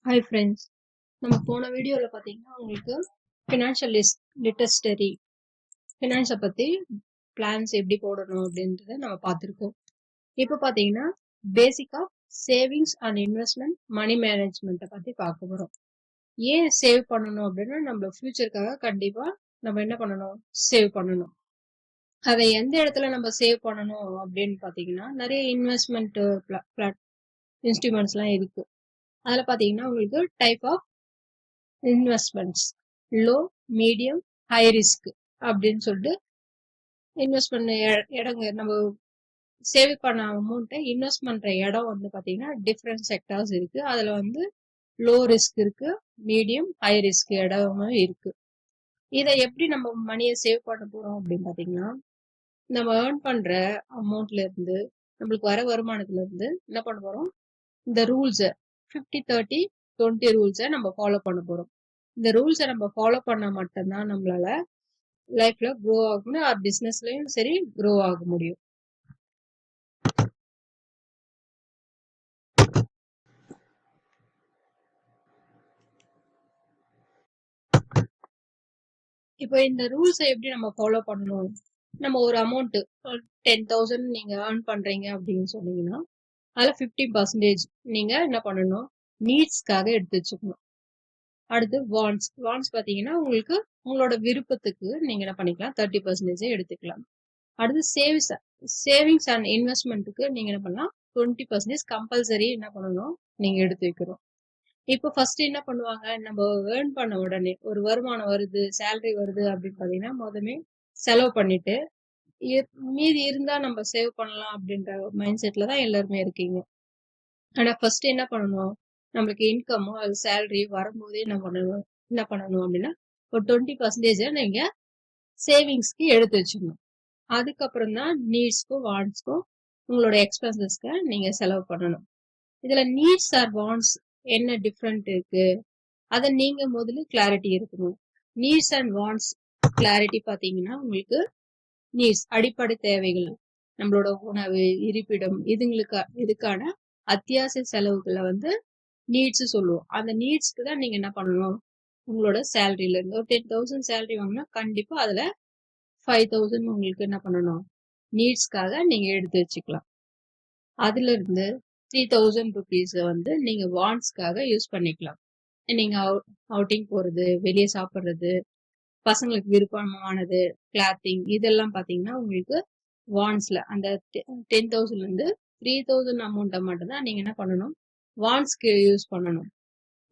Hi friends, நம்ம போன வீடியோவில் பார்த்தீங்கன்னா உங்களுக்கு ஃபினான்ஷியல் லிட்டரசி ஃபினான்ஸை பற்றி பிளான்ஸ் எப்படி போடணும் அப்படின்றத நம்ம பார்த்துருக்கோம். இப்போ பார்த்தீங்கன்னா பேசிக்காக சேவிங்ஸ் அண்ட் இன்வெஸ்ட்மெண்ட் மணி மேனேஜ்மெண்ட்டை பற்றி பார்க்க போகிறோம். ஏன் சேவ் பண்ணணும் அப்படின்னா நம்ம ஃபியூச்சருக்காக கண்டிப்பாக நம்ம என்ன பண்ணணும், சேவ் பண்ணணும். அதை எந்த இடத்துல நம்ம சேவ் பண்ணணும் அப்படின்னு பார்த்தீங்கன்னா நிறைய இன்வெஸ்ட்மெண்ட் இன்ஸ்ட்ருமெண்ட்ஸ்லாம் இருக்கு. அதில் பார்த்தீங்கன்னா உங்களுக்கு type of investments low, medium, high risk அப்படின்னு சொல்லிட்டு இன்வெஸ்ட் பண்ண இடங்க நம்ம சேவ் பண்ண அமௌண்ட்டை இன்வெஸ்ட் பண்ற இடம் வந்து பாத்தீங்கன்னா டிஃப்ரெண்ட் செக்டார்ஸ் இருக்கு. அதுல வந்து லோ ரிஸ்க் இருக்கு, மீடியம், ஹை ரிஸ்க் இடமும் இருக்கு. இதை எப்படி நம்ம மணியை சேவ் பண்ண போறோம் அப்படின்னு பாத்தீங்கன்னா நம்ம ஏர்ன் பண்ற அமௌண்ட்ல இருந்து நம்மளுக்கு வர வருமானத்துல இருந்து என்ன பண்ண போறோம், இந்த ரூல்ஸை 50-30-20 ரூல்ஸை நம்ம ஃபாலோ பண்ண போறோம். இந்த ரூல்ஸை நம்ம ஃபாலோ பண்ணா மட்டும்தான் நம்மளால லைஃப்ல க்ரோ ஆகணும், ஆர் பிசினஸ்லயும் சரி க்ரோ ஆக முடியும். இப்போ இந்த ரூல்ஸை எப்படி நம்ம ஃபாலோ பண்ணணும், நம்ம ஒரு அமௌண்ட் 10,000 நீங்க ஏர்ன் பண்றீங்க அப்படின்னு சொன்னீங்கன்னா அதுல 50% நீங்க என்ன பண்ணணும், நீட்ஸ்க்காக எடுத்து வச்சுக்கணும். அடுத்து வாண்ட்ஸ் பாத்தீங்கன்னா உங்களுக்கு உங்களோட விருப்பத்துக்கு நீங்க என்ன பண்ணிக்கலாம் 30% எடுத்துக்கலாம். அடுத்து சேவிங்ஸ் அண்ட் இன்வெஸ்ட்மெண்ட்டுக்கு நீங்க என்ன பண்ணலாம் 20% கம்பல்சரி என்ன பண்ணணும் நீங்க எடுத்து வைக்கணும். இப்போ ஃபர்ஸ்ட் என்ன பண்ணுவாங்க, நம்ம ஏர்ன் பண்ண உடனே ஒரு வருமானம் வருது, சேலரி வருது அப்படின்னு பாத்தீங்கன்னா முதமே செலவு பண்ணிட்டு மீதி இருந்தா நம்ம சேவ் பண்ணலாம் அப்படின்ற மைண்ட் செட்ல தான் எல்லாருமே இருக்கீங்க. ஆனா ஃபர்ஸ்ட் என்ன பண்ணணும், நம்மளுக்கு இன்கமோ அது சேலரி வரும்போதே என்ன பண்ணணும் அப்படின்னா ஒரு 20% நீங்க சேவிங்ஸ்க்கு எடுத்து வச்சுக்கணும். அதுக்கப்புறம் தான் நீட்ஸ்க்கும் வாண்ட்ஸ்க்கும் உங்களோட எக்ஸ்பென்சஸ்க்கு நீங்க செலவு பண்ணணும். இதுல நீட்ஸ் ஆர் வாண்ட்ஸ் என்ன டிஃப்ரெண்ட் இருக்கு அதை நீங்க முதல்ல கிளாரிட்டி இருக்கணும். நீட்ஸ் அண்ட் வாண்ட்ஸ் கிளாரிட்டி பாத்தீங்கன்னா உங்களுக்கு நீட்ஸ் அடிப்படை தேவைகள், நம்மளோட உணவு, இருப்பிடம், இதுக்கான அத்தியாவசிய செலவுகளை வந்து நீட்ஸ் சொல்லுவோம். அந்த நீட்ஸ்க்கு தான் நீங்க என்ன பண்ணணும், உங்களோட சேலரியில இருந்து ஒரு 10,000 சேலரி வாங்கினா கண்டிப்பா அதுல 5,000 உங்களுக்கு என்ன பண்ணணும், நீட்ஸ்க்காக நீங்க எடுத்து வச்சுக்கலாம். அதுல இருந்து 3,000 ருபீஸ் வந்து நீங்க வாண்ட்ஸ்க்காக யூஸ் பண்ணிக்கலாம். நீங்க அவுட்டிங் போறது, வெளியே சாப்பிடுறது, பசங்களுக்கு விருப்பமானது, கிளாத்திங், இதெல்லாம் பாத்தீங்கன்னா உங்களுக்கு வாண்ட்ஸ்ல அந்த 10,000 இருந்து 3,000 அமௌண்ட்டை மட்டும் தான் நீங்க என்ன பண்ணணும், வாண்ட்ஸ்க்கு யூஸ் பண்ணணும்.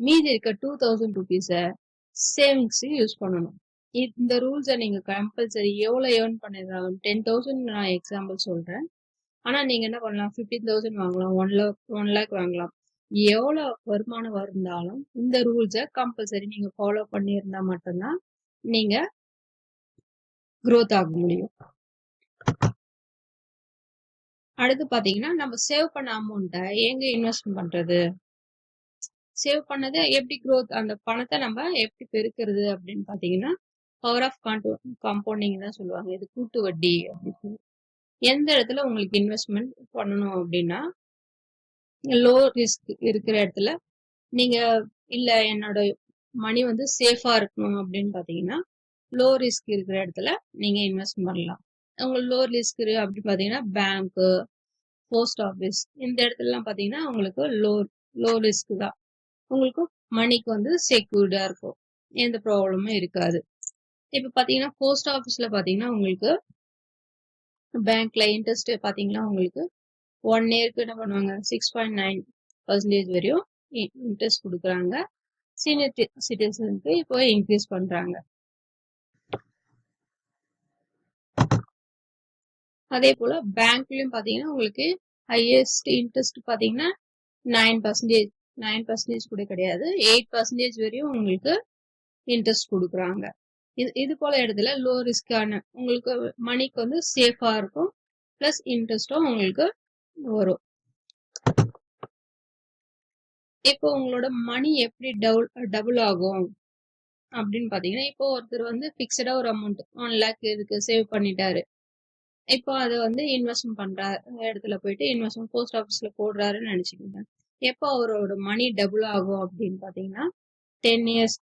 மீதி இருக்க 2,000 ருபீஸை சேவிங்ஸ் யூஸ் பண்ணணும். இந்த ரூல்ஸை நீங்க கம்பல்சரி எவ்வளவு ஏர்ன் பண்ணிடுறாங்க, 10,000 நான் எக்ஸாம்பிள் சொல்றேன். ஆனா நீங்க என்ன பண்ணலாம், 15,000 வாங்கலாம், 1 lakh வாங்கலாம். எவ்வளவு வருமானம் இருந்தாலும் இந்த ரூல்ஸை கம்பல்சரி நீங்க ஃபாலோ பண்ணியிருந்தா மட்டும்தான் நீங்க growth ஆக முடியும். அடுத்து பாத்தீங்கன்னா நம்ம சேவ் பண்ண அமௌண்ட்டை எங்க இன்வெஸ்ட் பண்றது, சேவ் பண்ணதை எப்படி growth, அந்த பணத்தை நம்ம எப்படி பெருக்கிறது அப்படின்னு பாத்தீங்கன்னா பவர் ஆஃப் காம்பவுண்டிங் தான் சொல்லுவாங்க. இது கூட்டு வட்டி அப்படின்னு. எந்த இடத்துல உங்களுக்கு இன்வெஸ்ட்மெண்ட் பண்ணணும் அப்படின்னா லோ ரிஸ்க் இருக்கிற இடத்துல நீங்க, இல்ல என்னோட மணி வந்து சேஃபா இருக்கணும் அப்படின்னு பாத்தீங்கன்னா லோ ரிஸ்க் இருக்கிற இடத்துல நீங்க இன்வெஸ்ட் பண்ணலாம். உங்களுக்கு லோ ரிஸ்க் அப்படின்னு பாத்தீங்கன்னா பேங்க், போஸ்ட் ஆஃபீஸ், இந்த இடத்துலலாம் பாத்தீங்கன்னா உங்களுக்கு லோ ரிஸ்க் தான். உங்களுக்கு மணிக்கு வந்து செக்யூர்டா இருக்கும், எந்த ப்ராப்ளமும் இருக்காது. இப்ப பாத்தீங்கன்னா போஸ்ட் ஆஃபீஸ்ல பாத்தீங்கன்னா உங்களுக்கு பேங்க்ல இன்ட்ரெஸ்ட் பாத்தீங்கன்னா உங்களுக்கு 1 இயருக்கு என்ன பண்ணுவாங்க 6.9% வரையும் இன்ட்ரெஸ்ட் கொடுக்குறாங்க. சீனியர் சிட்டிசனுக்கு இப்போ இன்க்ரீஸ் பண்றாங்க. அதே போல பேங்க்லயும் பாத்தீங்கன்னா உங்களுக்கு ஹையஸ்ட் இன்ட்ரெஸ்ட் பாத்தீங்கன்னா 9% கூட கிடையாது, 8% வரையும் உங்களுக்கு இன்ட்ரெஸ்ட் கொடுக்குறாங்க. இது போல இடத்துல லோ ரிஸ்கான உங்களுக்கு மணிக்கு வந்து சேஃபா இருக்கும், பிளஸ் இன்ட்ரெஸ்டும் உங்களுக்கு வரும். இப்போ உங்களோட மணி எப்படி டபுள் ஆகும் அப்படின்னு பாத்தீங்கன்னா, இப்போ ஒருத்தர் வந்து பிக்சடா ஒரு அமௌண்ட் 1 lakh இதுக்கு சேவ் பண்ணிட்டாரு. இப்போ அதை வந்து இன்வெஸ்ட்மெண்ட் பண்ற இடத்துல போயிட்டு இன்வெஸ்ட்மெண்ட் போஸ்ட் ஆஃபீஸ்ல போடுறாருன்னு நினைச்சுக்கோங்க. எப்போ அவரோட மணி டபுள் ஆகும் அப்படின்னு பாத்தீங்கன்னா 10 இயர்ஸ்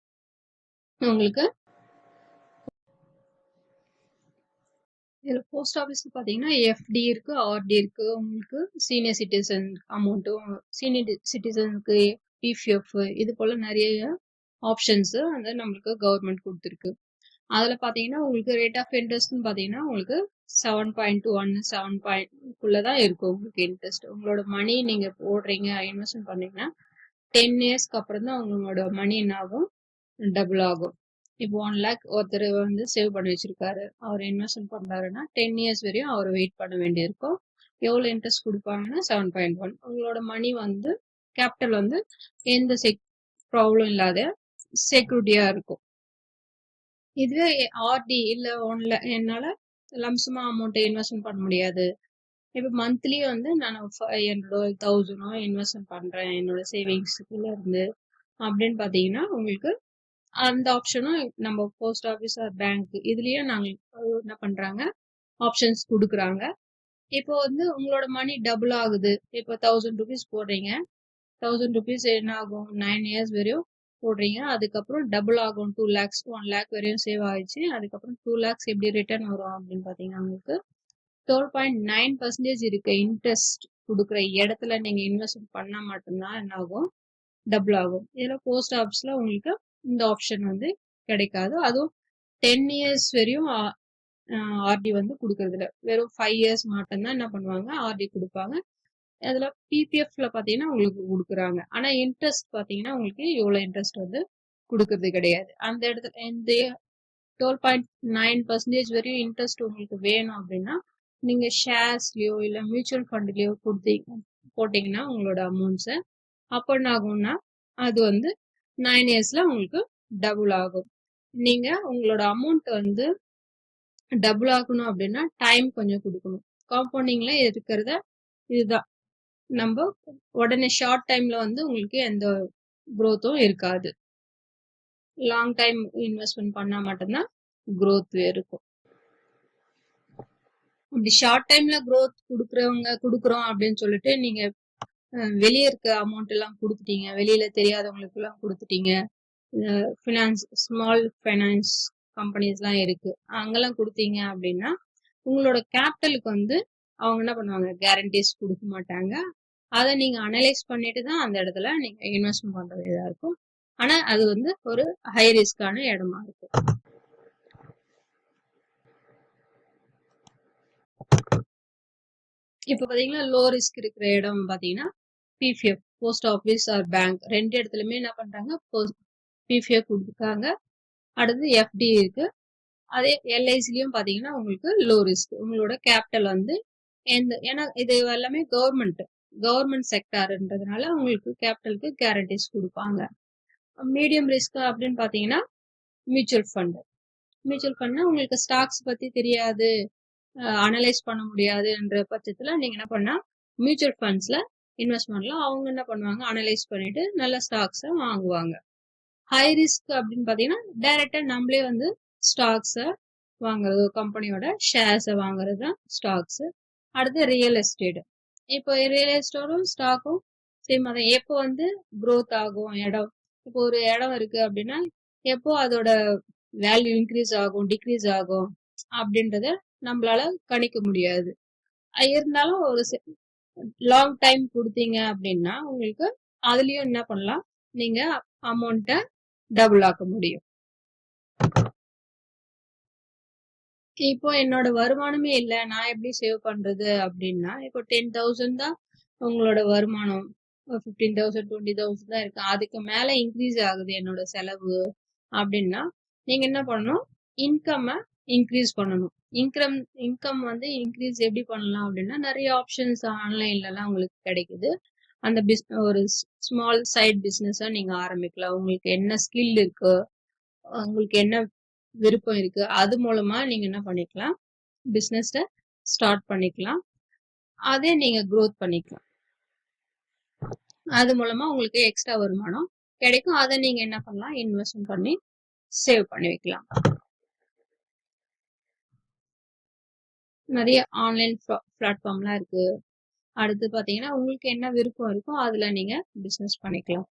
உங்களுக்கு இதுல போஸ்ட் ஆஃபீஸ்ல பாத்தீங்கன்னா எஃப்டி இருக்கு, ஆர்டி இருக்கு, உங்களுக்கு சீனியர் சிட்டிசன் அமௌண்ட்டும், சீனியர் சிட்டிசனுக்கு பிபிஎஃப், இது போல நிறைய ஆப்ஷன்ஸ் வந்து நம்மளுக்கு கவர்மெண்ட் கொடுத்துருக்கு. அதுல பாத்தீங்கன்னா உங்களுக்கு ரேட் ஆஃப் இன்ட்ரெஸ்ட்னு பாத்தீங்கன்னா உங்களுக்கு 7.21 7 இருக்கும் உங்களுக்கு இன்ட்ரெஸ்ட். உங்களோட மணி நீங்க போடுறீங்க, இன்வெஸ்ட்மெண்ட் பண்ணீங்கன்னா 10 இயர்ஸ்க்கு அப்புறம் தான் உங்களோட மணி என்ன ஆகும், டபுள் ஆகும். இப்போ 1 லேக் ஒருத்தர் வந்து சேவ் பண்ணி வச்சிருக்காரு, அவர் இன்வெஸ்ட்மெண்ட் பண்றாருன்னா 10 இயர்ஸ் வரையும் அவர் வெயிட் பண்ண வேண்டியிருக்கும். எவ்வளவு இன்ட்ரெஸ்ட் கொடுப்பாங்கன்னா 7.1. உங்களோட மணி வந்து கேபிட்டல் வந்து எந்த ப்ராப்ளம் இல்லாத செக்யூரிட்டியா இருக்கும். இதுவே ஆர்டி இல்ல என்னால லம்சமா அமௌண்ட் இன்வெஸ்ட்மெண்ட் பண்ண முடியாது, இப்போ மந்த்லி வந்து நான் என்னோட 1000 இன்வெஸ்ட்மெண்ட் பண்றேன் என்னோட சேவிங்ஸ்ல இருந்து அப்படின்னு பாத்தீங்கன்னா உங்களுக்கு அந்த ஆப்ஷனும் நம்ம போஸ்ட் ஆஃபீஸ் ஆர் பேங்க் இதுலயே நாங்க என்ன பண்றாங்க ஆப்ஷன்ஸ் கொடுக்குறாங்க. இப்போ வந்து உங்களோட மணி டபுள் ஆகுது, இப்போ 1000 rupees போடுறீங்க, 1000 rupees என்ன ஆகும் 9 இயர்ஸ் வரையும் போடுறீங்க, அதுக்கப்புறம் டபுள் ஆகும் 2 lakhs 1 lakh வரையும் சேவ் ஆயிடுச்சு, அதுக்கப்புறம் 2 lakhs எப்படி ரிட்டர்ன் வரும் அப்படின்னு பாத்தீங்கன்னா உங்களுக்கு 12.9% இருக்க இன்ட்ரெஸ்ட் கொடுக்குற இடத்துல நீங்க இன்வெஸ்ட் பண்ணா மட்டும்தான் என்ன ஆகும், டபுள் ஆகும். இதுல போஸ்ட் ஆஃபீஸ்ல உங்களுக்கு இந்த ஆப்ஷன் வந்து கிடைக்காது. அதுவும் 10 இயர்ஸ் வரையும் ஆர்டி வந்து கொடுக்கறது இல்ல, வெறும் 5 இயர்ஸ் மட்டும்தான் என்ன பண்ணுவாங்க ஆர்டி கொடுப்பாங்க. அதுல பிபிஎஃப்ல பாத்தீங்கன்னா உங்களுக்கு கொடுக்குறாங்க, ஆனா இன்ட்ரெஸ்ட் பாத்தீங்கன்னா உங்களுக்கு இவ்வளவு இன்ட்ரெஸ்ட் வந்து கொடுக்கறது கிடையாது. அந்த இடத்துல இந்த 12.9% வரையும் இன்ட்ரெஸ்ட் உங்களுக்கு வேணும் அப்படின்னா நீங்க ஷேர்ஸ்லயோ இல்ல மியூச்சுவல் ஃபண்ட்லயோ போட்டீங்கன்னா உங்களோட அமௌண்ட்ஸை அப்போ என்ன ஆகும்னா அது வந்து 9 இயர்ஸ்ல உங்களுக்கு டபுள் ஆகும். நீங்க உங்களோட அமௌண்ட் வந்து டபுள் ஆகணும் அப்படின்னா டைம் கொஞ்சம் கொடுக்கணும். காம்பவுண்டிங்ல இருக்கிறத இதுதான், நம்ம உடனே ஷார்ட் டைம்ல வந்து உங்களுக்கு எந்த growth-உம் இருக்காது. லாங் டைம் இன்வெஸ்ட்மெண்ட் பண்ணா மட்டும்தான் growth இருக்கும். அப்படி ஷார்ட் டைம்ல growth கொடுக்குறோம் அப்படின்னு சொல்லிட்டு நீங்க வெளியே இருக்க அமௌண்ட் எல்லாம் கொடுத்துட்டீங்க, வெளியில தெரியாதவங்களுக்கு எல்லாம் கொடுத்துட்டீங்க, ஃபினான்ஸ் ஸ்மால் ஃபைனான்ஸ் கம்பெனிஸ் எல்லாம் இருக்கு அங்கெல்லாம் கொடுத்தீங்க அப்படின்னா உங்களோட கேபிட்டலுக்கு வந்து அவங்க என்ன பண்ணுவாங்க, கேரண்டிஸ் கொடுக்க மாட்டாங்க. அதை நீங்க அனலைஸ் பண்ணிட்டு தான் அந்த இடத்துல நீங்க இன்வெஸ்ட்மெண்ட் பண்ற வேண்டியதா இருக்கும். ஆனா அது வந்து ஒரு ஹை ரிஸ்கான இடமா இருக்கும். இப்ப பாத்தீங்கன்னா லோ ரிஸ்க் இருக்கிற இடம் பாத்தீங்கன்னா PPF, post office R bank, ரெண்டு இடத்துலயுமே என்ன பண்றாங்க பிபிஎஃப் கொடுத்துருக்காங்க. அடுத்து எஃப்டி இருக்கு. அதே எல்ஐசிலயும் பாத்தீங்கன்னா உங்களுக்கு லோ ரிஸ்க், உங்களோட கேபிட்டல் வந்து ஏன்னா இது எல்லாமே கவர்மெண்ட் செக்டார்ன்றதுனால உங்களுக்கு கேபிட்டலுக்கு கேரண்டிஸ் கொடுப்பாங்க. மீடியம் ரிஸ்க் அப்படின்னு பாத்தீங்கன்னா மியூச்சுவல் ஃபண்ட்னா உங்களுக்கு ஸ்டாக்ஸ் பத்தி தெரியாது, அனலைஸ் பண்ண முடியாதுன்ற பட்சத்துல நீங்க என்ன பண்ணா மியூச்சுவல் ஃபண்ட்ஸ்ல இன்வெஸ்ட் பண்ணலாம். அவங்க என்ன பண்ணுவாங்க, அனலைஸ் பண்ணிட்டு நல்ல ஸ்டாக்ஸை வாங்குவாங்க. ஹை ரிஸ்க் அப்படின்னு பாத்தீங்கன்னா டைரக்டா நம்மளே வந்து ஸ்டாக்ஸை வாங்குறது, கம்பெனியோட ஷேர்ஸை வாங்குறது தான் ஸ்டாக்ஸ். அடுத்து ரியல் எஸ்டேட். இப்போ ரியல் எஸ்டேட்டும் ஸ்டாக்கும் சேம் தான். எப்போ வந்து growth ஆகும் இடம், இப்போ ஒரு இடம் இருக்கு அப்படின்னா எப்போ அதோட வேல்யூ இன்க்ரீஸ் ஆகும் டிக்ரீஸ் ஆகும் அப்படின்றத நம்மளால கணிக்க முடியாது. இருந்தாலும் ஒரு லாங் டைம் கொடுத்தீங்க அப்படின்னா உங்களுக்கு அதுலயும் என்ன பண்ணலாம், நீங்க அமௌண்ட்டை டபுள் ஆக்க முடியும். இப்போ என்னோட வருமானமே இல்லை, நான் எப்படி சேவ் பண்றது அப்படின்னா இப்போ 10,000 தான் உங்களோட வருமானம், 15,000 20,000 தான் இருக்கு, அதுக்கு மேல இன்க்ரீஸ் ஆகுது என்னோட செலவு அப்படின்னா நீங்க என்ன பண்ணணும், இன்கம் இன்க்ரீஸ் பண்ணணும். இன்கம் வந்து இன்க்ரீஸ் எப்படி பண்ணலாம் அப்படின்னா நிறைய ஆப்ஷன்ஸ் ஆன்லைன்ல எல்லாம் உங்களுக்கு கிடைக்குது. அந்த ஒரு ஸ்மால் சைட் பிசினஸா நீங்க ஆரம்பிக்கலாம். உங்களுக்கு என்ன ஸ்கில் இருக்கு, உங்களுக்கு என்ன விருப்பம் இருக்கு, அது மூலமா நீங்க என்ன பண்ணிக்கலாம், பிசினஸ் ஸ்டார்ட் பண்ணிக்கலாம். அதே நீங்க growth பண்ணிக்கலாம். அது மூலமா உங்களுக்கு எக்ஸ்ட்ரா வருமானம் கிடைக்கும். அதை நீங்க என்ன பண்ணலாம், இன்வெஸ்ட் பண்ணி சேவ் பண்ணி வைக்கலாம். நிறைய ஆன்லைன் பிளாட்ஃபார்ம்லாம் இருக்கு. அடுத்து பாத்தீங்கன்னா உங்களுக்கு என்ன விருப்பம் இருக்கோ அதுல நீங்க பிசினஸ் பண்ணிக்கலாம்.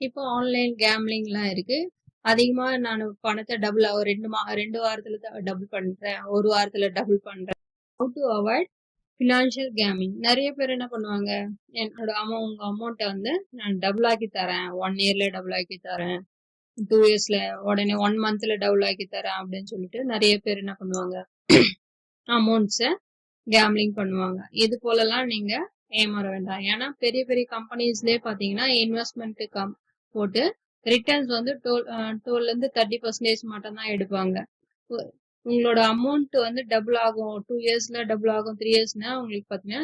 இப்போ ஆன்லைன் கேம்லிங்லாம் இருக்கு. அதிகமா நான் பணத்தை டபுள் ஒரு 2 வாரத்துல டபுள் பண்றேன், ஒரு வாரத்துல டபுள் பண்றேன். How to avoid financial gaming? நிறைய பேர் என்ன பண்ணுவாங்க, என்னோட உங்க அமௌண்ட்டை வந்து நான் டபுள் ஆக்கி தரேன், 1 இயர்ல டபுள் ஆக்கி தரேன், 2 இயர்ஸ்ல உடனே 1 மந்த்ல டபுள் ஆக்கி தரேன் அப்படின்னு சொல்லிட்டு நிறைய பேர் என்ன பண்ணுவாங்க, அமௌண்ட்ஸை கேம்லிங் பண்ணுவாங்க. இது போலலாம் நீங்க ஏமாற வேண்டாம். ஏன்னா பெரிய பெரிய கம்பெனிஸ்லயே பாத்தீங்கன்னா இன்வெஸ்ட்மெண்ட் போட்டு ரிட்டர்ன்ஸ் வந்து 12 to 30% மட்டும் தான் எடுப்பாங்க. உங்களோட அமௌண்ட் வந்து டபுள் ஆகும், 2 இயர்ஸ்ல டபுள் ஆகும், 3 இயர்ஸ்னா உங்களுக்கு பாத்தீங்கன்னா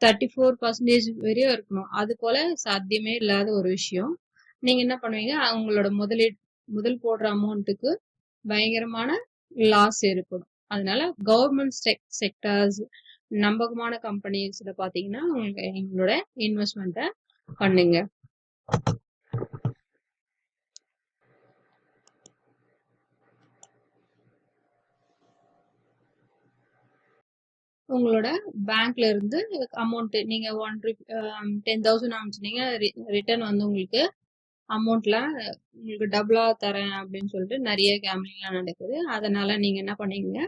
34% வரையும் இருக்கணும். அது போல சாத்தியமே இல்லாத ஒரு விஷயம். நீங்க என்ன பண்ணுவீங்க, அவங்களோட முதல் போடுற அமௌண்ட்டுக்கு பயங்கரமான லாஸ் ஏற்படும். அதனால கவர்மெண்ட் செக்டர்ஸ், நம்பகமான கம்பெனிஸ்ல பாத்தீங்கன்னா உங்களுக்கு எங்களோட இன்வெஸ்ட்மெண்ட்டை பண்ணுங்க. உங்களோட பேங்க்ல இருந்து அமௌண்ட் நீங்க 10,000 அனுப்பிச்சிட்டீங்க, ரிட்டர்ன் வந்து உங்களுக்கு அமௌண்ட்ல உங்களுக்கு டபுளா தரேன் அப்படின்னு சொல்லிட்டு நிறைய கேம்லிங்லாம் நடக்குது. அதனால நீங்க என்ன பண்ணீங்க,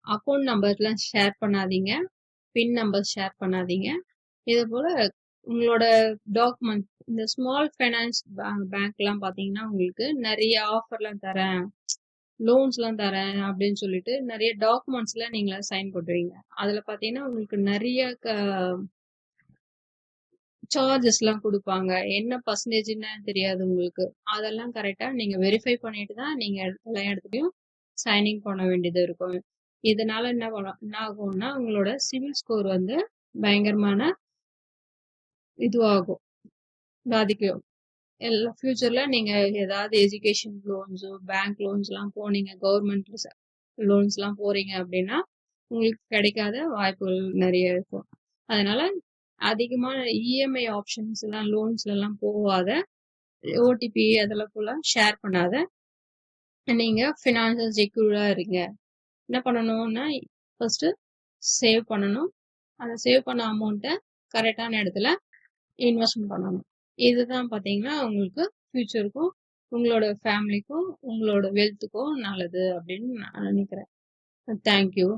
அக்கௌண்ட் நம்பர்லாம் ஷேர் பண்ணாதீங்க, பின் நம்பர் ஷேர் பண்ணாதீங்க. இது போல உங்களோட டாக்குமெண்ட், இந்த ஸ்மால் ஃபைனான்ஸ் பேங்க்லாம் பாத்தீங்கன்னா உங்களுக்கு நிறைய ஆஃபர்லாம் தரேன், லோன்ஸ்லாம் தரேன் அப்படின்னு சொல்லிட்டு நிறைய டாக்குமெண்ட்ஸ்ல நீங்க சைன் போட்டுருவீங்க. அதுல பாத்தீங்கன்னா உங்களுக்கு நிறைய சார்ஜஸ் எல்லாம் கொடுப்பாங்க. என்ன பர்சன்டேஜ்ன்னு தெரியாது உங்களுக்கு. அதெல்லாம் கரெக்டா நீங்க வெரிஃபை பண்ணிட்டு தான் நீங்க எல்லா இடத்துலயும் சைனிங் பண்ண வேண்டியது இருக்கும். இதனால என்ன ஆகும்னா உங்களோட சிவில் ஸ்கோர் வந்து பயங்கரமான இதுவாகும், பாதிக்கும். ஃபியூச்சர்ல நீங்க ஏதாவது எஜுகேஷன் லோன்ஸோ பேங்க் லோன்ஸ் எல்லாம் போனீங்க, கவர்மெண்ட் லோன்ஸ் எல்லாம் போறீங்க அப்படின்னா உங்களுக்கு கிடைக்காத வாய்ப்புகள் நிறைய இருக்கும். அதனால அதிகமான இஎம்ஐ ஆப்ஷன்ஸ் எல்லாம் லோன்ஸ்ல எல்லாம் போகாத, ஓடிபி அதெல்லாம் போல ஷேர் பண்ணாத, நீங்க ஃபினான்ஷியல் செக்யூர்டா இருங்க. என்ன பண்ணணும்னா ஃபர்ஸ்ட் சேவ் பண்ணணும். அந்த சேவ் பண்ண அமௌண்ட்டை கரெக்டான இடத்துல இன்வெஸ்ட்மெண்ட் பண்ணணும். இதுதான் பாத்தீங்கன்னா உங்களுக்கு ஃபியூச்சருக்கும் உங்களோட ஃபேமிலிக்கும் உங்களோட வெல்த்துக்கும் நல்லது அப்படின்னு நான் நினைக்கிறேன். தேங்க்யூ.